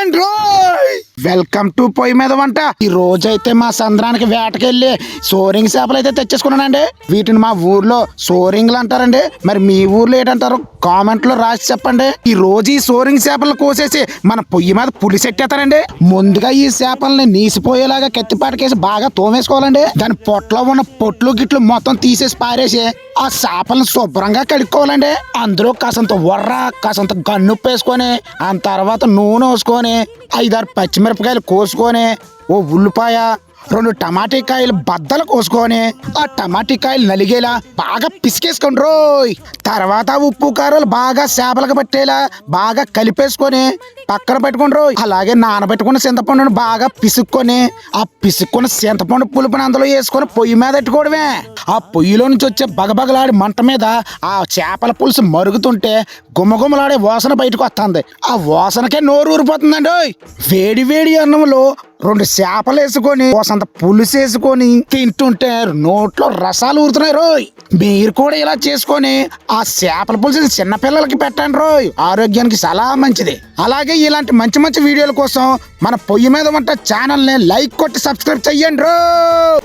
చేయండి రోయ్. Welcome to పొయ్యి మీద వంట. ఈ రోజైతే మా సంద్రానికి వేటకెళ్ళి సోరింగ్ చేపలు అయితే తెచ్చేసుకున్నానండి. వీటిని మా ఊర్లో సోరింగ్లు అంటారండి. మరి మీ ఊర్లో ఏంటంటారు కామెంట్ లో రాసి చెప్పండి. ఈ రోజు ఈ సోరింగ్ చేపలను కోసేసి మన పొయ్యి మీద పులిసెట్టేస్తారండి. ముందుగా ఈ చేపల్ని నీసిపోయేలాగా కత్తిపాటకేసి బాగా తోమేసుకోవాలండి. దాని పొట్టలో ఉన్న పొట్లు గిట్లు మొత్తం తీసేసి పారేసి ఆ చేపలను శుభ్రంగా కడుక్కోవాలండి. అందులో కాసంత వర్ర కాసంత గన్నుప్పు వేసుకొని ఆ తర్వాత నూనె వేసుకొని 5-6 పచ్చిమిరపకాయలు కోసుకొని ఓ ఉల్లిపాయ 2 టమాటాకాయలు బద్దలు కోసుకొని ఆ టమాటాకాయలు నలిగేలా బాగా పిసికేసుకోండి రోయ్. తర్వాత ఉప్పు కారాలు బాగా చేపలకు పట్టేలా బాగా కలిపేసుకొని పక్కన పెట్టుకోండి రోయ్. అలాగే నానబెట్టుకున్న చింతపండును బాగా పిసుక్కొని ఆ పిసుక్కున్న చింతపండు పులుపుని అందులో వేసుకొని పొయ్యి మీద పెట్టుకోవడమే. ఆ పొయ్యిలో నుంచి వచ్చే బగబగలాడి మంట మీద ఆ చేపల పులుసు మరుగుతుంటే గుమగుమలాడే వాసన బయటకు వస్తుంది. ఆ వాసనకే నోరు ఊరిపోతుందండి. వేడి వేడి అన్నంలో 2 చేపలు వేసుకొని అంత పులుసు వేసుకొని తింటుంటే నోట్లో రసాలు ఊరుతున్నాయి రోయ్. మీరు కూడా ఇలా చేసుకొని ఆ చేపల పులుసు చిన్నపిల్లలకి పెట్టండి రోయ్. ఆరోగ్యానికి చాలా మంచిది. అలాగే ఇలాంటి మంచి మంచి వీడియోల కోసం మన పొయ్యి మీద వంట ఛానల్ని లైక్ కొట్టి సబ్స్క్రైబ్ చెయ్యండి రోయ్.